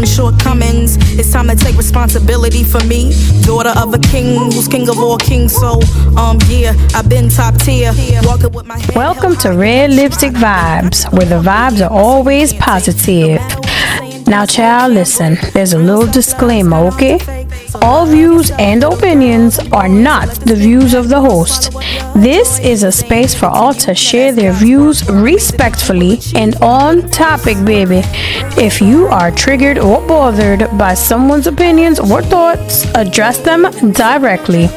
own shortcomings. It's time to take responsibility for me. Daughter of a king who's king of all kings. So, yeah, I've been top tier. Walking with my head. Welcome to Red Lipstick Vibes, where the vibes are always positive. Now, child, listen, there's a little disclaimer, okay? All views and opinions are not the views of the host. This is a space for all to share their views respectfully and on topic, baby. If you are triggered or bothered by someone's opinions or thoughts, address them directly.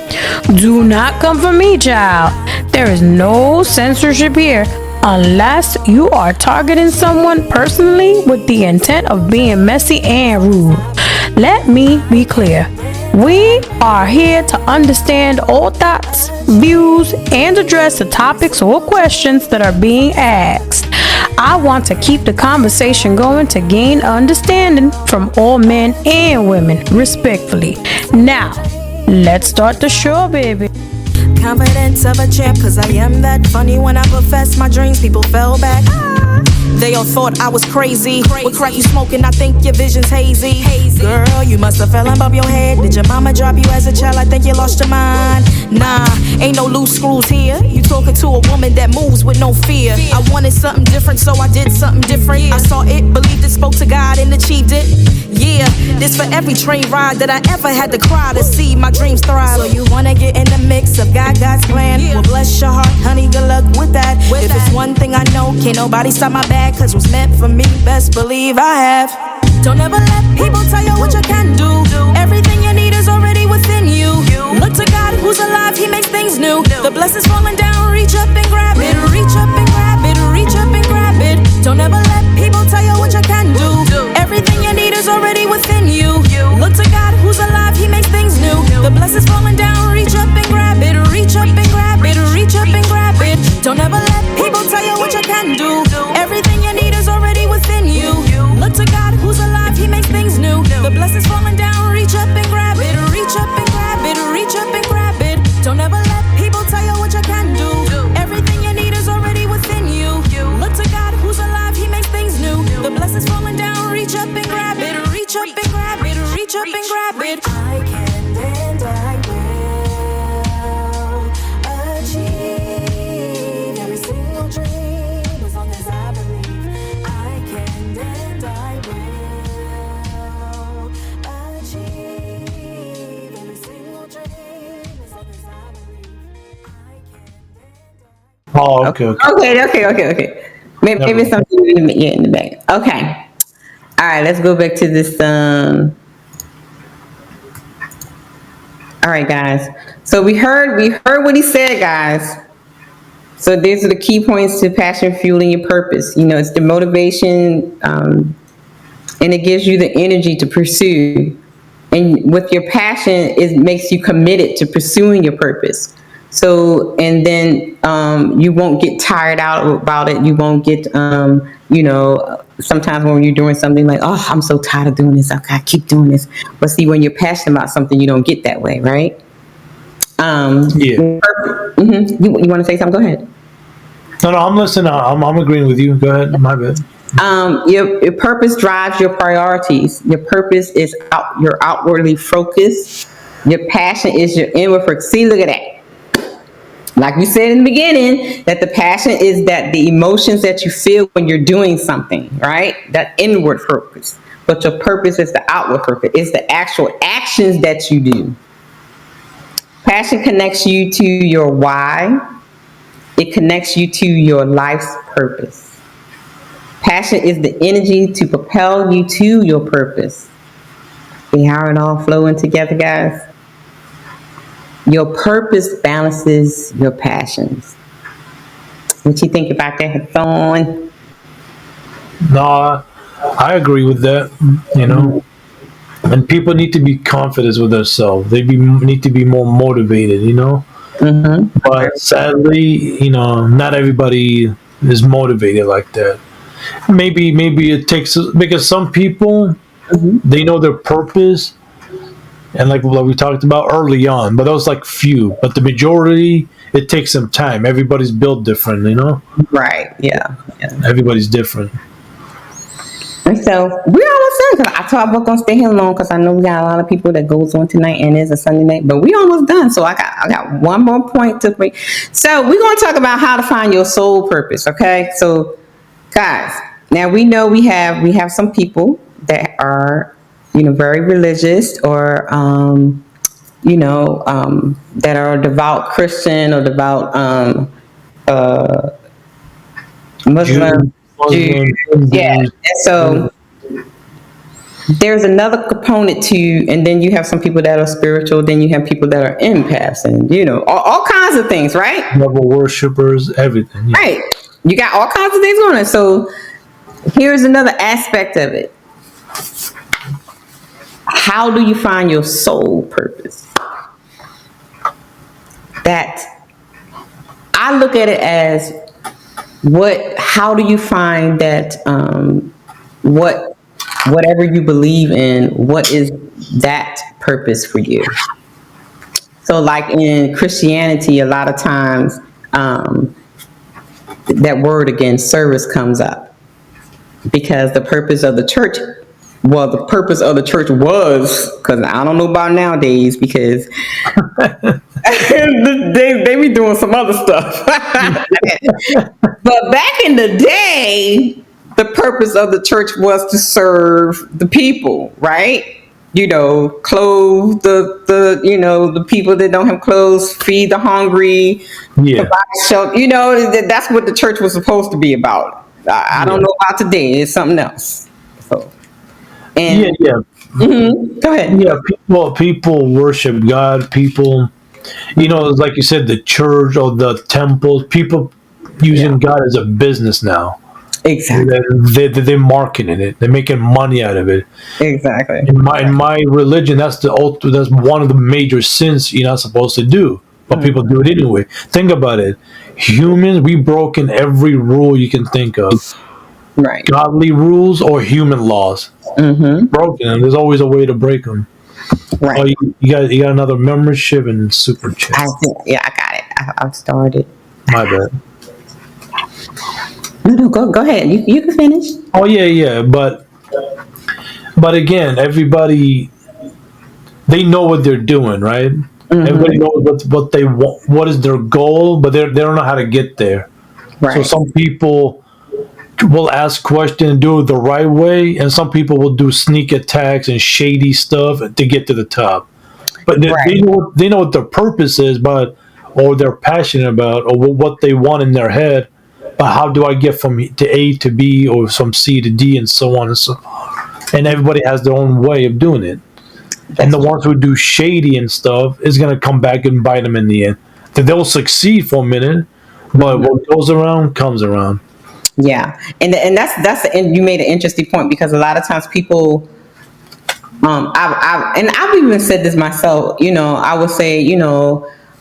Do not come for me, child. There is no censorship here, unless you are targeting someone personally with the intent of being messy and rude. Let me be clear. We are here to understand all thoughts, views, and address the topics or questions that are being asked. I want to keep the conversation going to gain understanding from all men and women, respectfully. Now, let's start the show, baby. Confidence of a champ, cause I am that funny. When I profess my dreams, people fell back. They all thought I was crazy. What crack you smoking? I think your vision's hazy. Girl, you must have fell above your head. Did your mama drop you as a child? I think you lost your mind. Nah, ain't no loose screws here. You talking to a woman that moves with no fear. I wanted something different, so I did something different. I saw it, believed it, spoke to God, and achieved it. Yeah, this for every train ride that I ever had to cry to see my dreams thrive. So you wanna get in the mix of God's plan? Well, bless your heart, honey, good luck with that. If it's one thing I know, can't nobody stop my bag, cause what's meant for me, best believe I have. Don't ever let people tell you what you can do. Everything you need is already within you. Look to God who's alive, he makes things new. The blessings falling down, reach up and grab it. Reach up and grab it, reach up and grab it. Don't ever let people tell you what you can do. Everything you need is already within you. Look to God who's alive, he makes things new. The blessings falling down, reach up and grab it. Reach up and grab it, reach up and grab it. Don't ever let people tell you what you can do. Everything you need is already within you. Look to God who's alive, he makes things new. The blessings falling down, reach up and grab it. Reach up and grab it, reach up and grab it. Don't ever let people tell you what you can do. Everything you need is already within you. Look to God who's alive, he makes things new. The blessings falling down, reach up and grab it. Reach up and grab it, reach up and grab it. I can and I will achieve every single dream as long as I believe. I can and I will achieve every single dream as long as I believe. I can and I. Oh, okay. Maybe something in the back. Okay. All right, let's go back to this. All right, guys. So we heard what he said, guys. So these are the key points to passion fueling your purpose. You know, it's the motivation, and it gives you the energy to pursue. And with your passion, it makes you committed to pursuing your purpose. So, and then you won't get tired out about it. You won't get, sometimes when you're doing something like, oh, I'm so tired of doing this, I gotta keep doing this. But see, when you're passionate about something, you don't get that way, right? Yeah. You want to say something? Go ahead. No, I'm listening. I'm agreeing with you. Go ahead. My bad. Your purpose drives your priorities. Your purpose is your outwardly focused. Your passion is your inward focus. See, look at that. Like we said in the beginning, that the passion is that the emotions that you feel when you're doing something, right? That inward focus. But your purpose is the outward focus. It's the actual actions that you do. Passion connects you to your why. It connects you to your life's purpose. Passion is the energy to propel you to your purpose. See how it all flowing together, guys? Your purpose balances your passions. What you think about that, Thorn? No, I agree with that. You know, and people need to be confident with themselves. They need to be more motivated. You know, but sadly, not everybody is motivated like that. Maybe it takes, because some people they know their purpose. And like we talked about early on, but that was like few. But the majority, it takes some time. Everybody's built different, Right, yeah. Everybody's different. And so we're almost done. Cause I thought I was gonna stay here long because I know we got a lot of people that goes on tonight and it's a Sunday night. But we almost done. So I got one more point to make. So we're gonna talk about how to find your soul purpose. Okay. So guys, now we know we have some people that are, very religious or that are devout Christian or devout Muslim. Jews. Yeah. And so there's another component to, and then you have some people that are spiritual, then you have people that are empaths and, all kinds of things, right? Level worshippers, everything. Yeah. Right. You got all kinds of things going on. So here's another aspect of it. How do you find your soul purpose? That I look at it as how do you find that whatever you believe in, what is that purpose for you? So like in Christianity, a lot of times that word again, service, comes up because the purpose of the church was, because I don't know about nowadays, because they be doing some other stuff. But back in the day, the purpose of the church was to serve the people, right? Clothe the people that don't have clothes, feed the hungry, provide shelter. That's what the church was supposed to be about. I don't know about today. It's something else. So, and mm-hmm. Go ahead. Yeah, people worship God. People, like you said, the church or the temples. People using God as a business now. Exactly. They're marketing it. They're making money out of it. Exactly. In my religion, that's one of the major sins you're not supposed to do, but people do it anyway. Think about it. Humans, we broken every rule you can think of. Right. Godly rules or human laws. Mm-hmm. Broken them. There's always a way to break them. Right. Oh, you got another membership and super chat. I got it. I've started. My bad. No, go ahead. You can finish. Oh yeah, but again, everybody, they know what they're doing, right? Mm-hmm. Everybody knows what they want, what is their goal, but they don't know how to get there. Right. So some people will ask questions and do it the right way, and some people will do sneak attacks and shady stuff to get to the top. But they know what their purpose is, or they're passionate about, or what they want in their head. But how do I get from to A to B, or from C to D, and so on and so on? And everybody has their own way of doing it. And the ones who do shady and stuff is going to come back and bite them in the end. They'll succeed for a minute, but what goes around comes around. Yeah, and and you made an interesting point, because a lot of times people, I've even said this myself. I would say,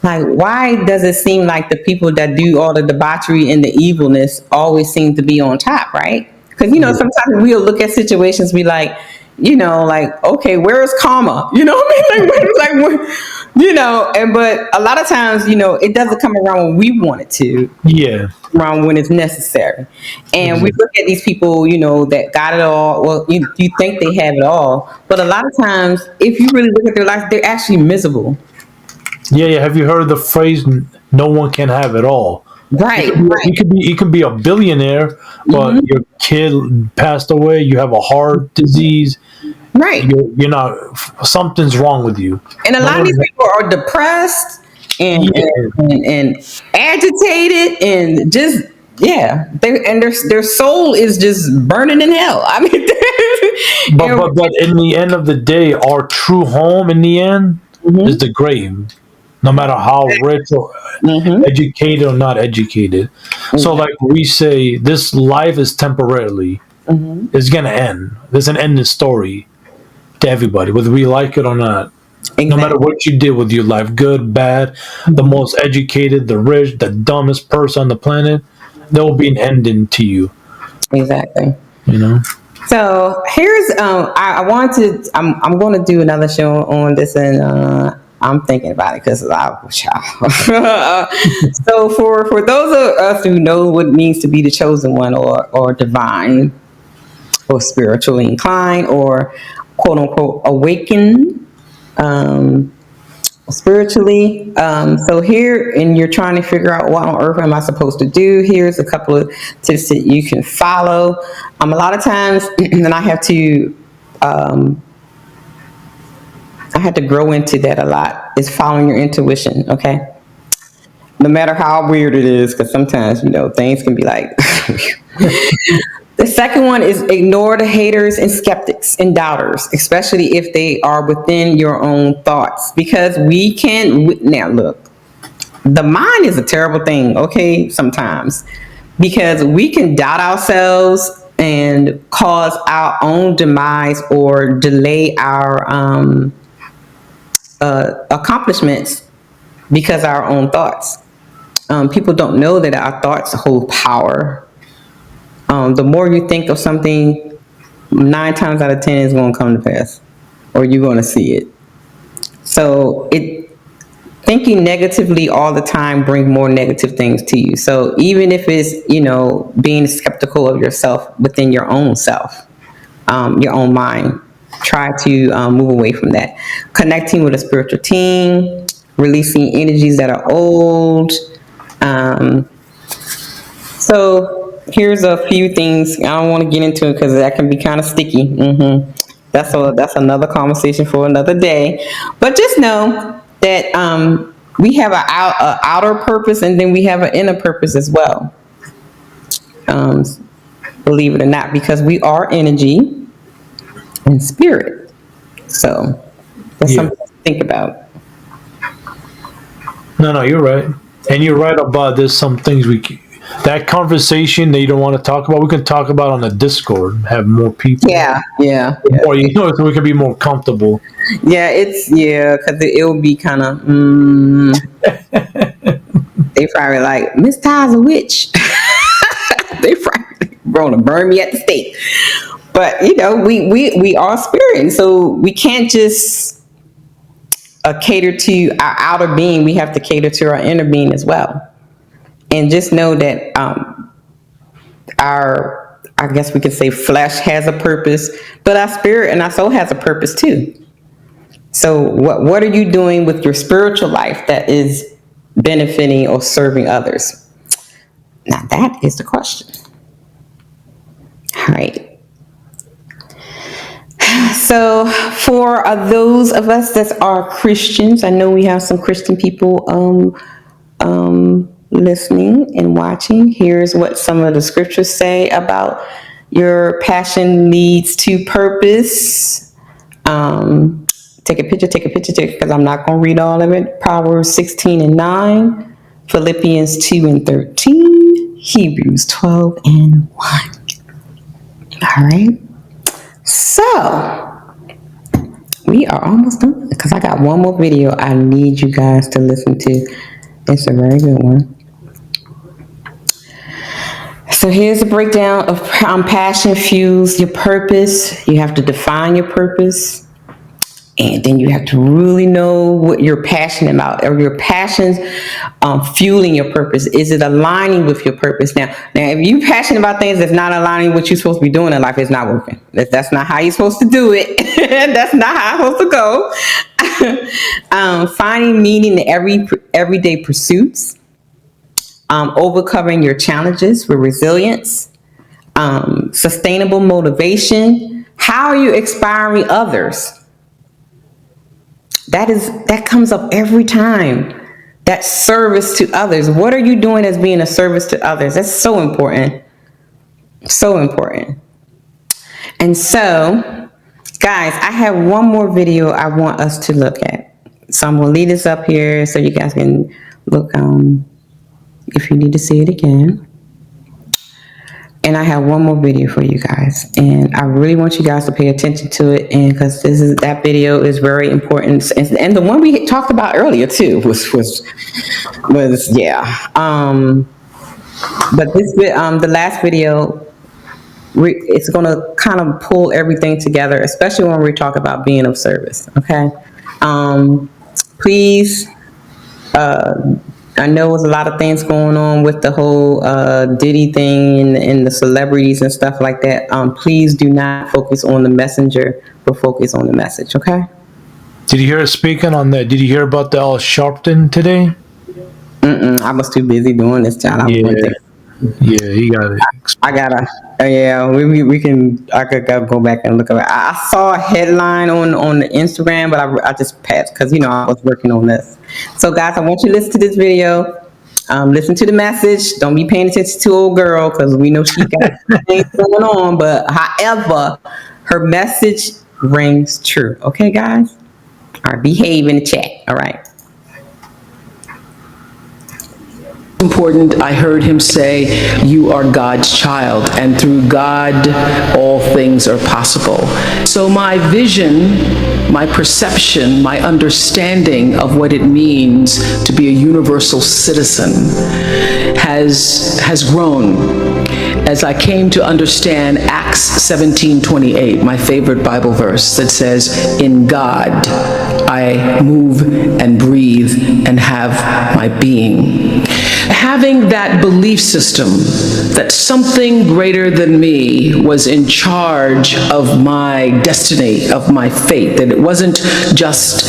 like, why does it seem like the people that do all the debauchery and the evilness always seem to be on top, right? Because sometimes we'll look at situations, be like, okay, where is karma? You know what I mean? But a lot of times, it doesn't come around when we want it to. Yeah. Around when it's necessary. And we look at these people, that got it all. Well, you think they have it all. But a lot of times, if you really look at their life, they're actually miserable. Yeah. Have you heard the phrase, no one can have it all? Right. You could be a billionaire, but your kid passed away, you have a heart disease. Right. You're not, something's wrong with you. And a lot of these people are depressed and agitated and just, their soul is just burning in hell. I mean, but in the end of the day, our true home in the end is the grave. No matter how rich or educated or not educated. So like we say, this life is temporarily. It's going to end. There's an ending story to everybody, whether we like it or not. Exactly. No matter what you did with your life, good, bad, the most educated, the rich, the dumbest person on the planet, there will be an ending to you. Exactly. So here's I'm going to do another show on this, and I'm thinking about it because so for those of us who know what it means to be the chosen one or divine, or spiritually inclined, or quote unquote awakened spiritually. So here, and you're trying to figure out what on earth am I supposed to do. Here's a couple of tips that you can follow. A lot of times, and I had to grow into that a lot, is following your intuition. Okay. No matter how weird it is, because sometimes, things can be like, the second one is ignore the haters and skeptics and doubters, especially if they are within your own thoughts, because now look, the mind is a terrible thing. Okay. Sometimes, because we can doubt ourselves and cause our own demise or delay our, accomplishments because of our own thoughts. People don't know that our thoughts hold power. The more you think of something, 9 times out of 10 is going to come to pass, or you're going to see it. So thinking negatively all the time brings more negative things to you. So even if it's, being skeptical of yourself within your own self, your own mind, try to move away from that. Connecting with a spiritual team, releasing energies that are old. So here's a few things. I don't want to get into it because that can be kind of sticky. That's another conversation for another day. But just know that we have an outer purpose, and then we have an inner purpose as well. Believe it or not, because we are energy and spirit. So that's something to think about. No, you're right. And you're right about there's some things that conversation that you don't want to talk about, we can talk about on the Discord, have more people. Yeah. Or, so we can be more comfortable. Yeah, because it'll be kind of, they probably like, Miss Ty's a witch. They probably going to burn me at the stake. But, we are spirit, and so we can't just cater to our outer being. We have to cater to our inner being as well. And just know that I guess we could say flesh has a purpose, but our spirit and our soul has a purpose too. So what are you doing with your spiritual life that is benefiting or serving others? Now that is the question. All right. So for those of us that are Christians, I know we have some Christian people listening and watching. Here's what some of the scriptures say about your passion leads to purpose. Take a picture, because I'm not going to read all of it. Proverbs 16:9, Philippians 2:13, Hebrews 12:1. All right. So we are almost done, because I got one more video I need you guys to listen to. It's a very good one. So here's a breakdown of passion fuels your purpose. You have to define your purpose. And then you have to really know what you're passionate about. Are your passions fueling your purpose? Is it aligning with your purpose? Now, if you're passionate about things that's not aligning with what you're supposed to be doing in life, it's not working. That's not how you're supposed to do it. That's not how it's supposed to go. Finding meaning in everyday pursuits. Overcoming your challenges with resilience. Sustainable motivation. How are you inspiring others? That comes up every time. That service to others. What are you doing as being a service to others? That's so important. So important. And so, guys, I have one more video I want us to look at. So I'm going to leave this up here so you guys can look if you need to see it again. And I have one more video for you guys, and I really want you guys to pay attention to it, and because that video is very important, and the one we talked about earlier too was yeah. But this the last video, it's going to kind of pull everything together, especially when we talk about being of service. Okay, please I know there's a lot of things going on with the whole Diddy thing and the celebrities and stuff like that. Please do not focus on the messenger, but focus on the message, okay? Did you hear us speaking on that? Did you hear about the Al Sharpton today? I was too busy doing this, child. Yeah, he got it. I gotta, we can, I could go back and look at it. I saw a headline on the Instagram, but I just passed because, I was working on this. So guys, I want you to listen to this video. Listen to the message. Don't be paying attention to old girl because we know she got things going on. But however, her message rings true. Okay, guys? All right, behave in the chat. All right. Important, I heard him say, you are God's child, and through God, all things are possible. So my vision, my perception, my understanding of what it means to be a universal citizen has grown as I came to understand Acts 17:28, my favorite Bible verse that says, in God I move and breathe and have my being. Having that belief system that something greater than me was in charge of my destiny, of my fate, that it wasn't just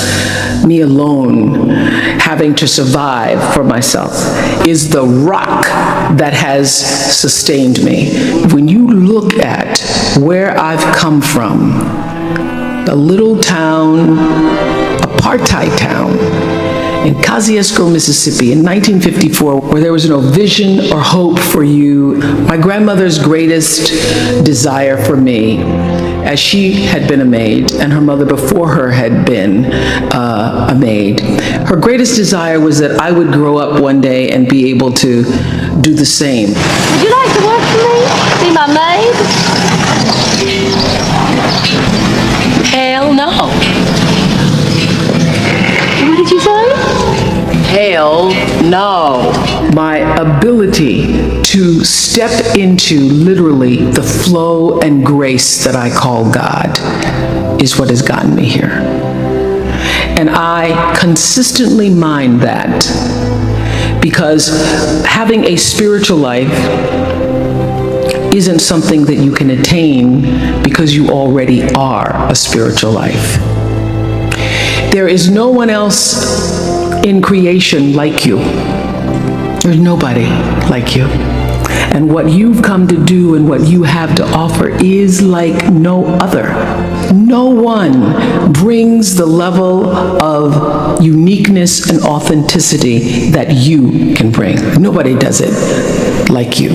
me alone having to survive for myself, is the rock that has sustained me. When you look at where I've come from, a little town, apartheid town, in Kosciuszko, Mississippi, in 1954, where there was no vision or hope for you. My grandmother's greatest desire for me, as she had been a maid, and her mother before her had been a maid, her greatest desire was that I would grow up one day and be able to do the same. Would you like to work for me? Be my maid? Hell no. What did you say? Hell no. My ability to step into literally the flow and grace that I call God is what has gotten me here. And I consistently mind that, because having a spiritual life isn't something that you can attain because you already are a spiritual life. There is no one else in creation like you. There's nobody like you. And what you've come to do and what you have to offer is like no other. No one brings the level of uniqueness and authenticity that you can bring. Nobody does it like you.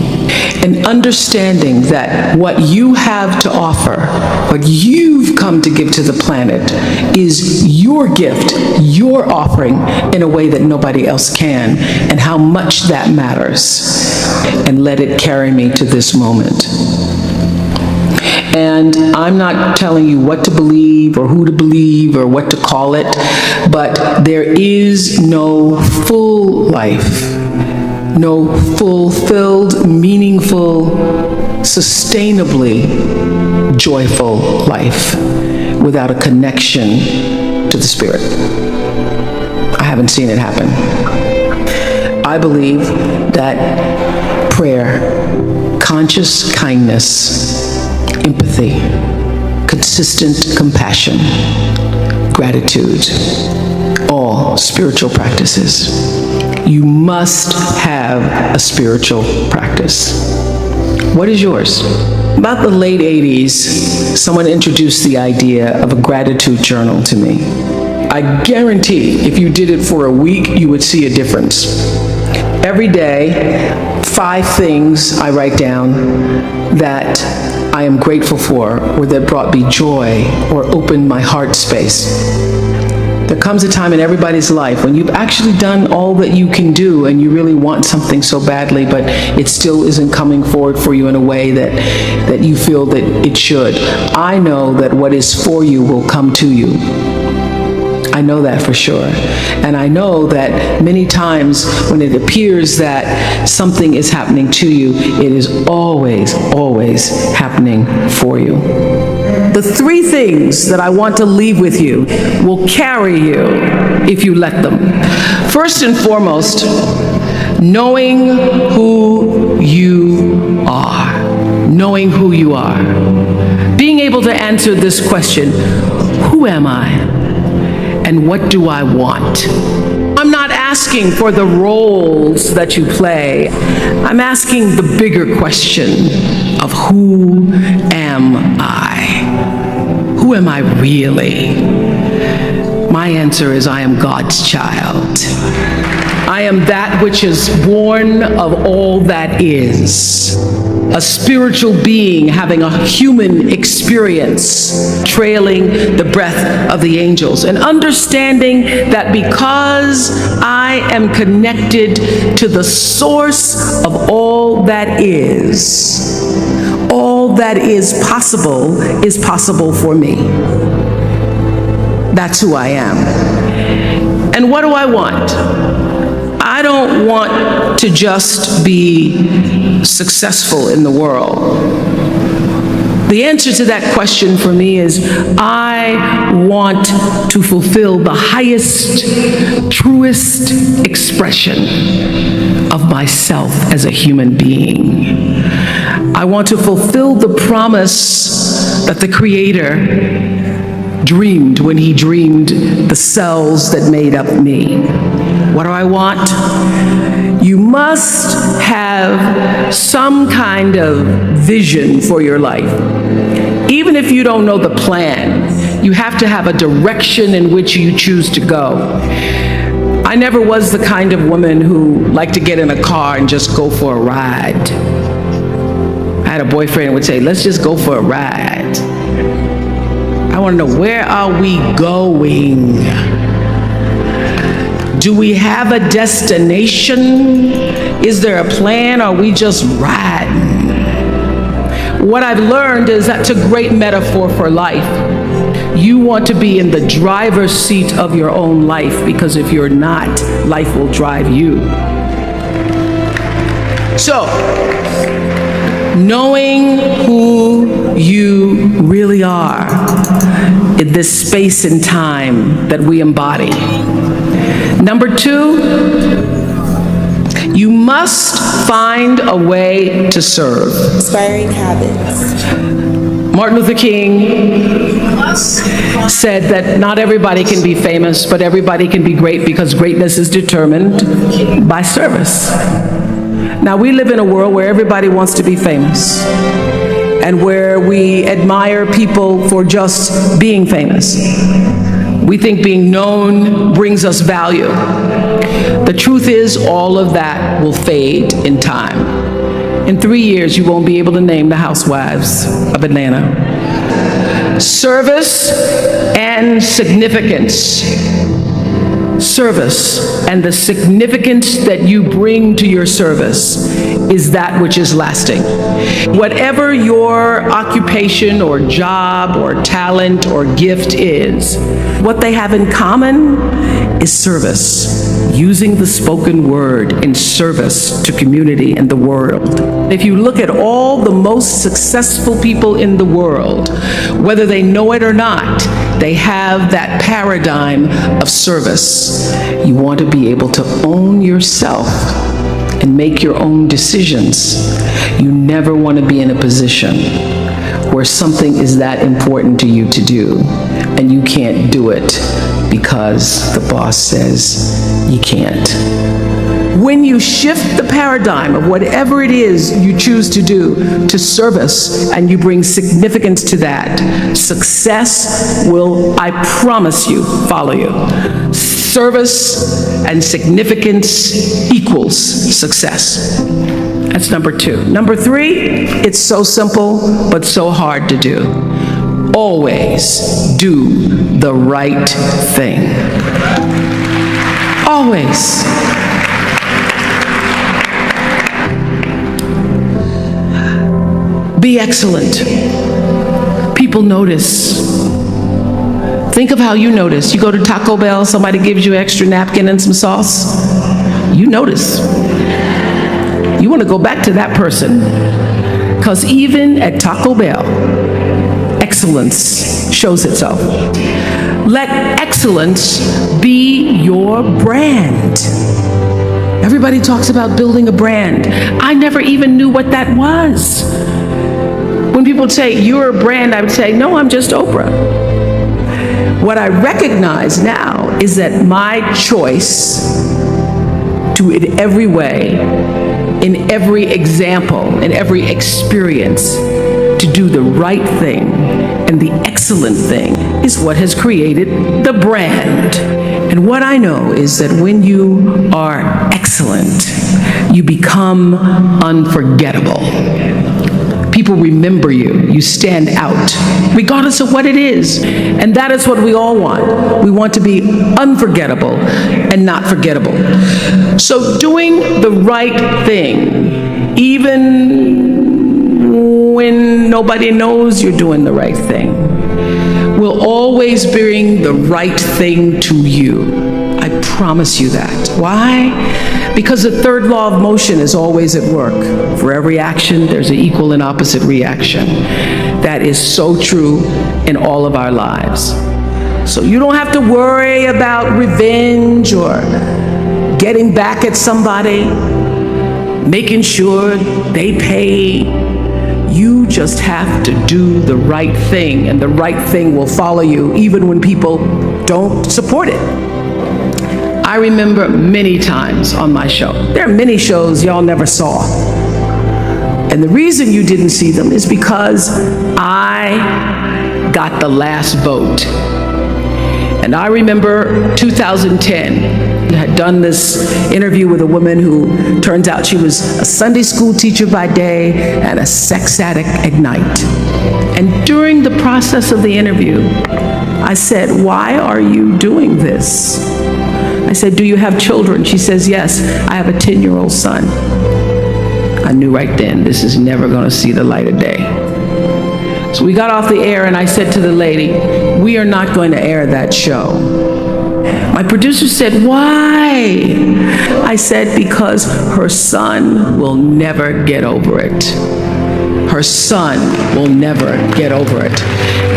And understanding that what you have to offer, what you've come to give to the planet, is your gift, your offering in a way that nobody else can, and how much that matters. And let it carry me to this moment. And I'm not telling you what to believe or who to believe or what to call it, but there is no full life, no fulfilled, meaningful, sustainably joyful life without a connection to the Spirit. I haven't seen it happen. I believe that prayer, conscious kindness, empathy, consistent compassion, gratitude, all spiritual practices. You must have a spiritual practice. What is yours? About the late 80s, someone introduced the idea of a gratitude journal to me. I guarantee if you did it for a week, you would see a difference. Every day, 5 things I write down that I am grateful for, or that brought me joy, or opened my heart space. There comes a time in everybody's life when you've actually done all that you can do and you really want something so badly, but it still isn't coming forward for you in a way that you feel that it should. I know that what is for you will come to you. I know that for sure. And I know that many times when it appears that something is happening to you, it is always, always happening for you. The 3 things that I want to leave with you will carry you if you let them. First and foremost, knowing who you are. Knowing who you are. Being able to answer this question, who am I? And what do I want? I'm not asking for the roles that you play. I'm asking the bigger question of who am I? Who am I really? My answer is I am God's child. I am that which is born of all that is. A spiritual being having a human experience, trailing the breath of the angels, and understanding that because I am connected to the source of all that is possible for me. That's who I am. And what do I want? I don't want to just be successful in the world. The answer to that question for me is I want to fulfill the highest, truest expression of myself as a human being. I want to fulfill the promise that the Creator dreamed when he dreamed the cells that made up me. What do I want? You must have some kind of vision for your life. Even if you don't know the plan, you have to have a direction in which you choose to go. I never was the kind of woman who liked to get in a car and just go for a ride. I had a boyfriend who would say, let's just go for a ride. I want to know, where are we going? Do we have a destination? Is there a plan? Or are we just riding? What I've learned is that's a great metaphor for life. You want to be in the driver's seat of your own life, because if you're not, life will drive you. So, knowing who you really are in this space and time that we embody. Number two, you must find a way to serve. Inspiring habits. Martin Luther King said that not everybody can be famous, but everybody can be great, because greatness is determined by service. Now, we live in a world where everybody wants to be famous, and where we admire people for just being famous. We think being known brings us value. The truth is, all of that will fade in time. In 3 years, you won't be able to name the housewives of Atlanta. Service and significance. Service and the significance that you bring to your service is that which is lasting. Whatever your occupation or job or talent or gift is, what they have in common is service. Using the spoken word in service to community and the world. If you look at all the most successful people in the world, whether they know it or not, they have that paradigm of service. You want to be able to own yourself and make your own decisions. You never want to be in a position where something is that important to you to do and you can't do it because the boss says you can't. When you shift the paradigm of whatever it is you choose to do to service, and you bring significance to that, success will, I promise you, follow you. Service and significance equals success. That's number two. Number three, it's so simple, but so hard to do. Always do the right thing. Always. Be excellent. People notice. Think of how you notice. You go to Taco Bell, somebody gives you an extra napkin and some sauce. You notice. You want to go back to that person. Because even at Taco Bell, excellence shows itself. Let excellence be your brand. Everybody talks about building a brand. I never even knew what that was. When people say, you're a brand, I would say, no, I'm just Oprah. What I recognize now is that my choice to, in every way, in every example, in every experience, to do the right thing and the excellent thing is what has created the brand. And what I know is that when you are excellent, you become unforgettable. People remember you. You stand out, regardless of what it is. And that is what we all want. We want to be unforgettable and not forgettable. So doing the right thing, even when nobody knows you're doing the right thing, will always bring the right thing to you. I promise you that. Why? Because the third law of motion is always at work. For every action, there's an equal and opposite reaction. That is so true in all of our lives. So you don't have to worry about revenge or getting back at somebody, making sure they pay. You just have to do the right thing, and the right thing will follow you even when people don't support it. I remember many times on my show. There are many shows y'all never saw. And the reason you didn't see them is because I got the last vote. And I remember 2010, I had done this interview with a woman who turns out she was a Sunday school teacher by day and a sex addict at night. And during the process of the interview, I said, why are you doing this? I said, do you have children? She says, yes, I have a 10-year-old son. I knew right then, this is never going to see the light of day. So we got off the air and I said to the lady, we are not going to air that show. My producer said, why? I said, because her son will never get over it. Her son will never get over it.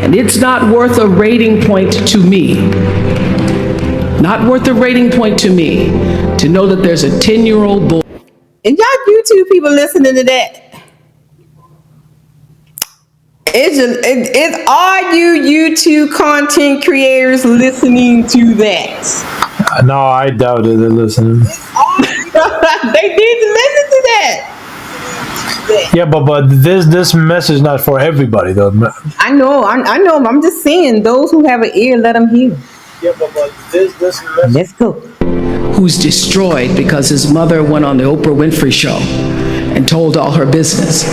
And it's not worth a rating point to me. Not worth a rating point to me to know that there's a 10-year-old boy. And y'all YouTube people listening to that. It's all you YouTube content creators listening to that. No, I doubt it. They're listening. They need to listen to that. Yeah, but this message is not for everybody, though. I know. I'm just saying, those who have an ear, let them hear. Yeah, but this message. Let's go. Who's destroyed because his mother went on the Oprah Winfrey Show and told all her business.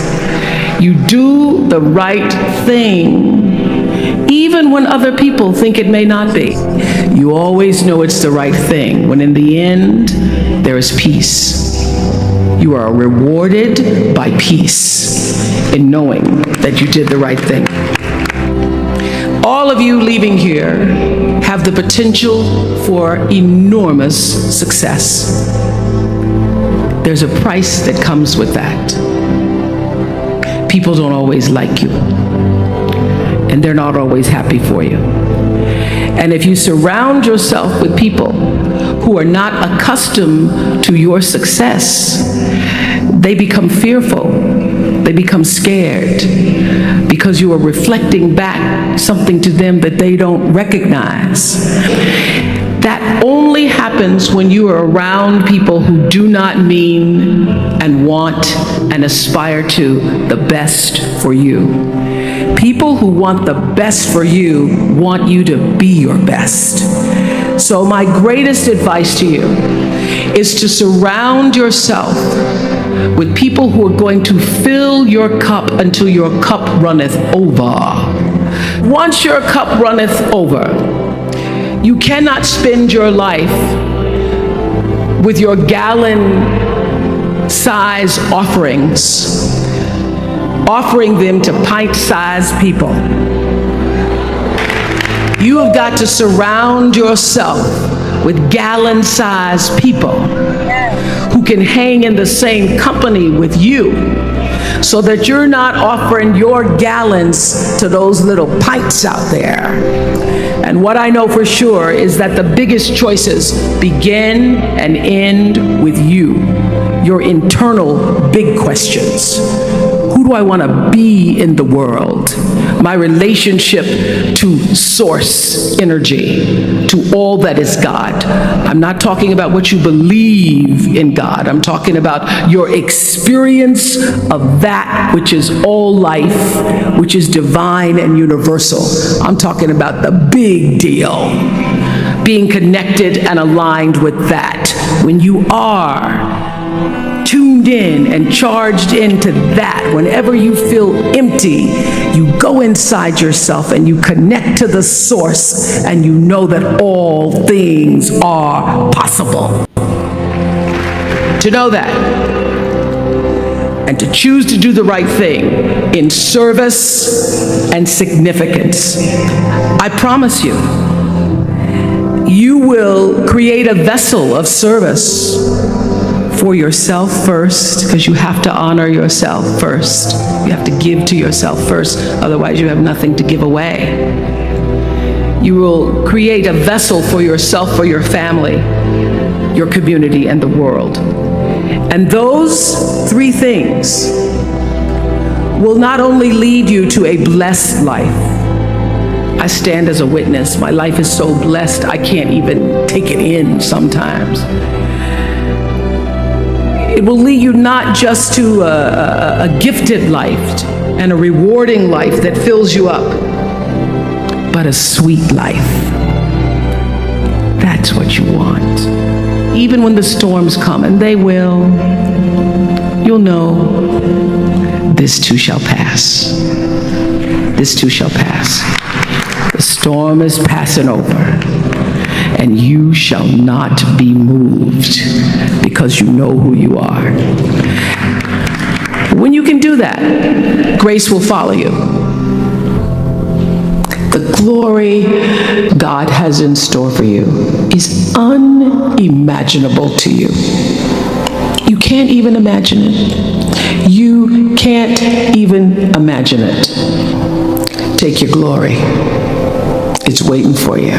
You do the right thing, even when other people think it may not be. You always know it's the right thing, when in the end, there is peace. You are rewarded by peace in knowing that you did the right thing. All of you leaving here have the potential for enormous success. There's a price that comes with that. People don't always like you, and they're not always happy for you. And if you surround yourself with people who are not accustomed to your success, they become fearful, they become scared, because you are reflecting back something to them that they don't recognize. That only happens when you are around people who do not mean and want and aspire to the best for you. People who want the best for you want you to be your best. So my greatest advice to you is to surround yourself with people who are going to fill your cup until your cup runneth over. Once your cup runneth over, you cannot spend your life with your gallon-size offerings, offering them to pint-sized people. You have got to surround yourself with gallon-sized people who can hang in the same company with you, so that you're not offering your gallons to those little pints out there. And what I know for sure is that the biggest choices begin and end with you, your internal big questions. Who do I want to be in the world? My relationship to source energy, to all that is God. I'm not talking about what you believe in God. I'm talking about your experience of that which is all life, which is divine and universal. I'm talking about the big deal. Being connected and aligned with that. When you are tuned in and charged into that, whenever you feel empty, you go inside yourself and you connect to the source, and you know that all things are possible. To know that, and to choose to do the right thing in service and significance, I promise you, you will create a vessel of service for yourself first, because you have to honor yourself first. You have to give to yourself first, otherwise you have nothing to give away. You will create a vessel for yourself, for your family, your community, and the world. And those three things will not only lead you to a blessed life. I stand as a witness. My life is so blessed, I can't even take it in sometimes. It will lead you not just to a gifted life and a rewarding life that fills you up, but a sweet life. That's what you want. Even when the storms come, and they will, you'll know this too shall pass. This too shall pass. The storm is passing over, and you shall not be moved, because you know who you are. When you can do that, grace will follow you. The glory God has in store for you is unimaginable to you. You can't even imagine it. You can't even imagine it. Take your glory. It's waiting for you.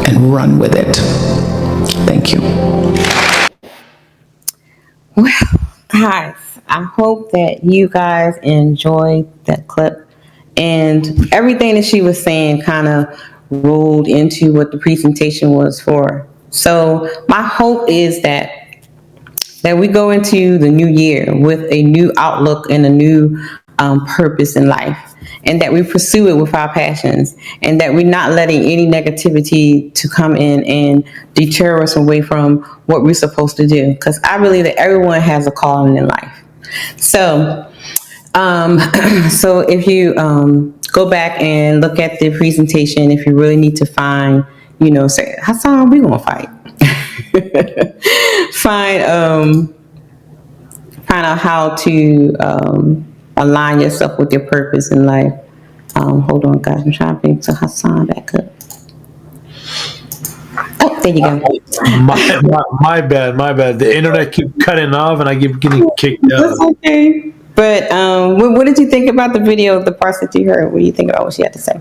And run with it. Thank you. Well, guys, I hope that you guys enjoyed that clip, and everything that she was saying kind of rolled into what the presentation was for. So my hope is that we go into the new year with a new outlook and a new purpose in life, and that we pursue it with our passions, and that we're not letting any negativity to come in and deter us away from what we're supposed to do. Because I believe that everyone has a calling in life. So, so if you go back and look at the presentation, if you really need to find, say, Hassan, we gonna fight. Find out how to align yourself with your purpose in life. Hold on, guys. I'm trying to bring Hassan back up. Oh, there you go. My bad. The internet keeps cutting off, and I keep getting kicked out. That's okay. But what did you think about the video, the parts that you heard? What do you think about what she had to say?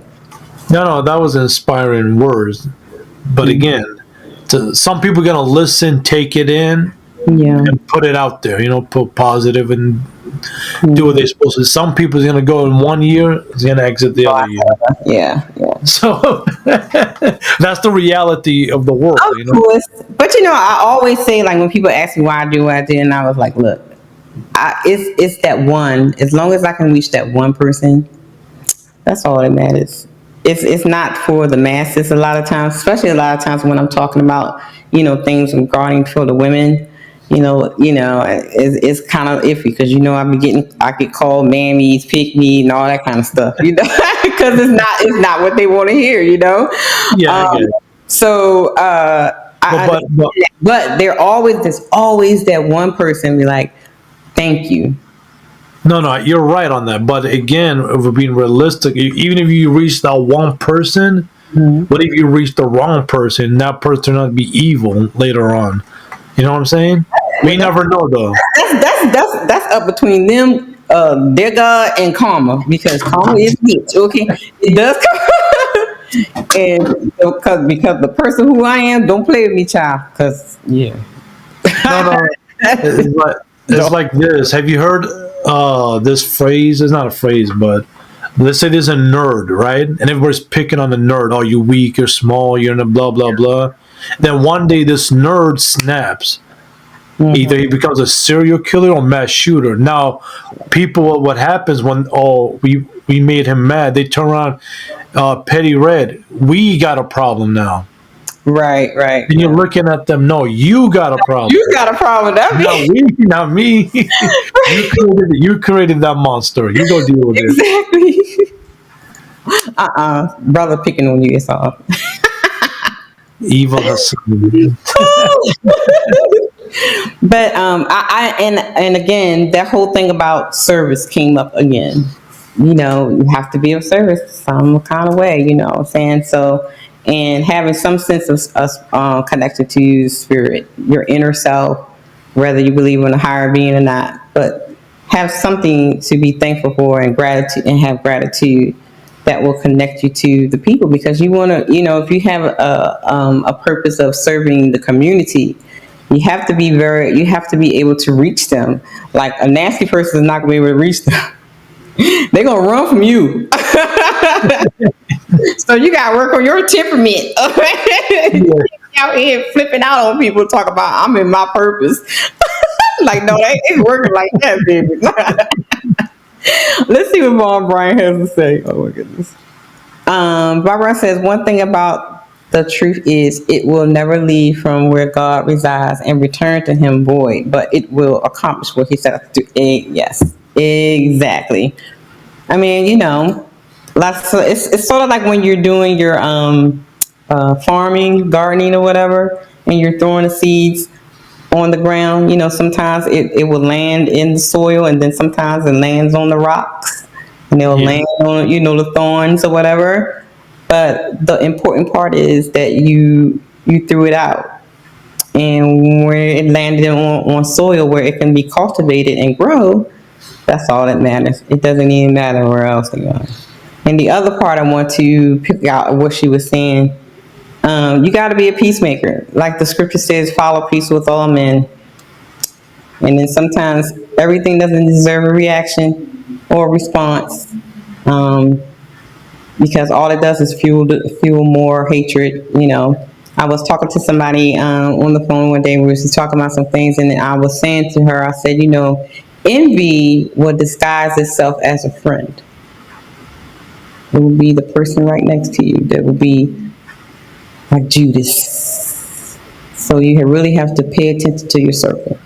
No, that was inspiring words. But again, some people are gonna listen, take it in, and put it out there. Put positive and do what they're supposed to. Some people is gonna go in 1 year, it's gonna exit the other year. Yeah. So that's the reality of the world. Of course. But I always say, like, when people ask me why I do what I did, and I was like, look, it's that one. As long as I can reach that one person, that's all that matters. It's not for the masses a lot of times, especially a lot of times when I'm talking about, things regarding for the women. It's kind of iffy, because I get called mammies, pick me, and all that kind of stuff, because it's not what they want to hear, Yeah. I get it. So, but there's always that one person be like, thank you. No, you're right on that. But again, if we're being realistic, even if you reach that one person, what if you reach the wrong person? That person not be evil later on. You know what I'm saying? We never know, though. That's up between them, their God, and karma, because karma is bitch. Okay, it does come. And so, because the person who I am, don't play with me, child. Cause yeah. No, it's like this. Have you heard this phrase? It's not a phrase, but let's say there's a nerd, right? And everybody's picking on the nerd. Oh, you're weak, you're small, you're in a blah, blah, blah. Then one day this nerd snaps. Mm-hmm. Either he becomes a serial killer or mass shooter. Now, people, what happens when, we made him mad, they turn around, petty red, we got a problem now. Right. And you're looking at them, no, you got a problem. You got a problem, not me. You created that monster. You go deal with it. Exactly. Brother picking on you, it's all. Evil has But and again, that whole thing about service came up again. You know, you have to be of service some kind of way, you know what I'm saying? So, and having some sense of connected to your spirit, your inner self, whether you believe in a higher being or not, but have something to be thankful for and gratitude, and have gratitude that will connect you to the people, because you want to, you know, if you have a purpose of serving the community, you have to be able to reach them. Like a nasty person is not going to be able to reach them. They're going to run from you. So you got to work on your temperament. Out here flipping out on people, talk about I'm in my purpose. Like, no, that ain't working like that, baby. Let's see what Mom Brian has to say. Oh my goodness. Barbara says, one thing about the truth is it will never leave from where God resides and return to him void, but it will accomplish what he set to do. Yes, exactly. I mean, you know, it's sort of like when you're doing your farming, gardening or whatever, and you're throwing the seeds on the ground. You know, sometimes it will land in the soil, and then sometimes it lands on the rocks, and it'll land on, you know, the thorns or whatever. But the important part is that you threw it out, and where it landed on soil where it can be cultivated and grow, that's all that matters. It doesn't even matter where else it goes. And the other part I want to pick out what she was saying, you got to be a peacemaker. Like the scripture says, follow peace with all men. And then sometimes everything doesn't deserve a reaction or response, because all it does is fuel more hatred. You know, I was talking to somebody on the phone one day. We were just talking about some things, and I was saying to her, I said, you know, envy will disguise itself as a friend. It will be the person right next to you that will be like Judas. So you really have to pay attention to your circle.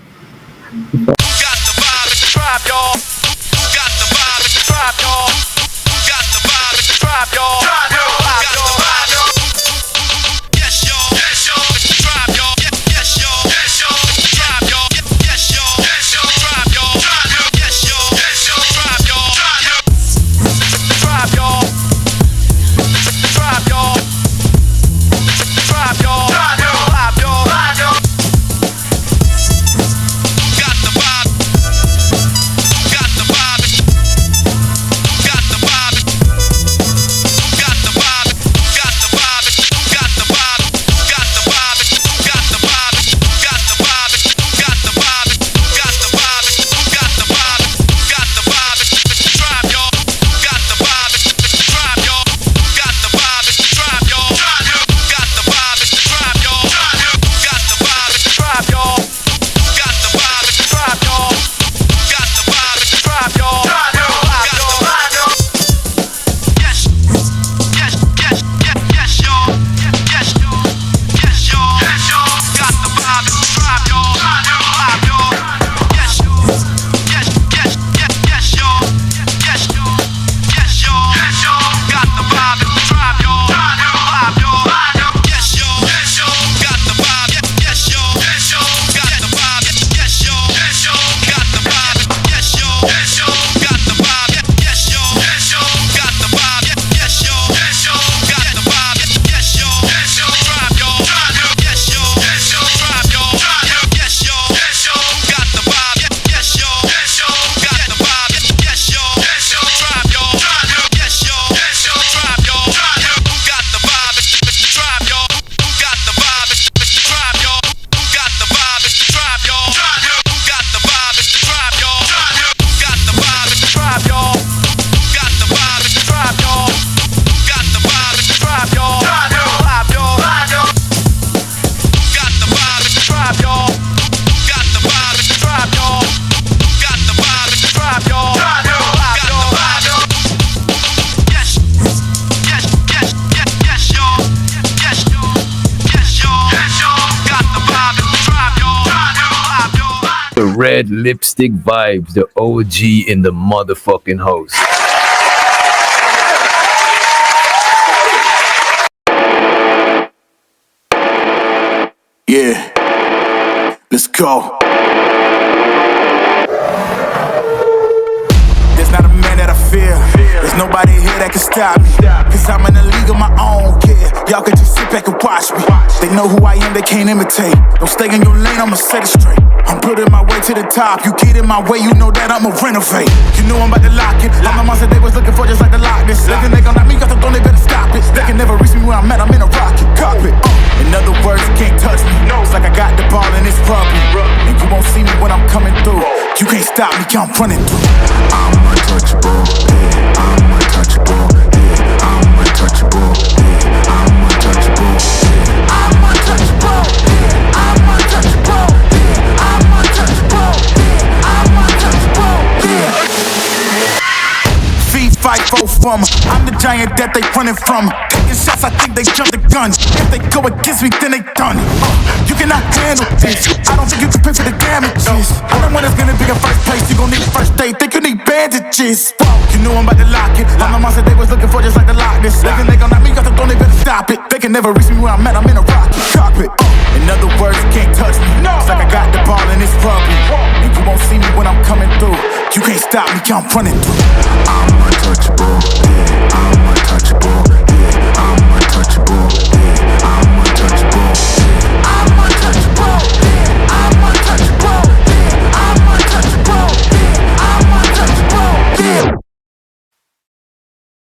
The Red Lipstick Vibes, the OG in the motherfucking house. Yeah, let's go. There's not a man that I fear. There's nobody here that can stop me. Cause I'm in a league of my own, yeah. Y'all can just sit back and watch me. They know who I am, they can't imitate. Don't stay in your lane, I'ma set it straight. I'm putting my way to the top. You get in my way, you know that I'ma renovate. You know I'm about to lock it. All my monster they was looking for just like the Loch Ness. They think they gon' knock me, got the throne, they better stop it. They can never reach me where I'm at, I'm in a rocket cockpit. In other words, you can't touch me. It's like I got the ball and it's rugby. And you won't see me when I'm coming through. You can't stop me, I'm running through. I'm untouchable, yeah. I'm untouchable, yeah. I'm untouchable, yeah. I'm untouchable, yeah. I'm untouchable, yeah. I'm untouchable, yeah. I'm untouchable, yeah. I'm untouchable, yeah. Feet fight both from. I'm the giant that they running from. Taking shots, I think they jumped the gun. If they go against me, then they done. You cannot handle this. I don't think you can pay for the damages. I'm the one that's gonna be in first place. You gon' need first aid. Think you need bandages. You know I'm about to lock it. All my monster they was looking for just like the Loch Ness. They think they gon' knock me, got the throne, they better stop it. They can never reach me where I'm at. I'm in a rocket cockpit. In other words, you can't touch me. It's like I got the ball and it's rugby. And you won't see me when I'm coming through. You can't stop me, I'm running through. I'm untouchable.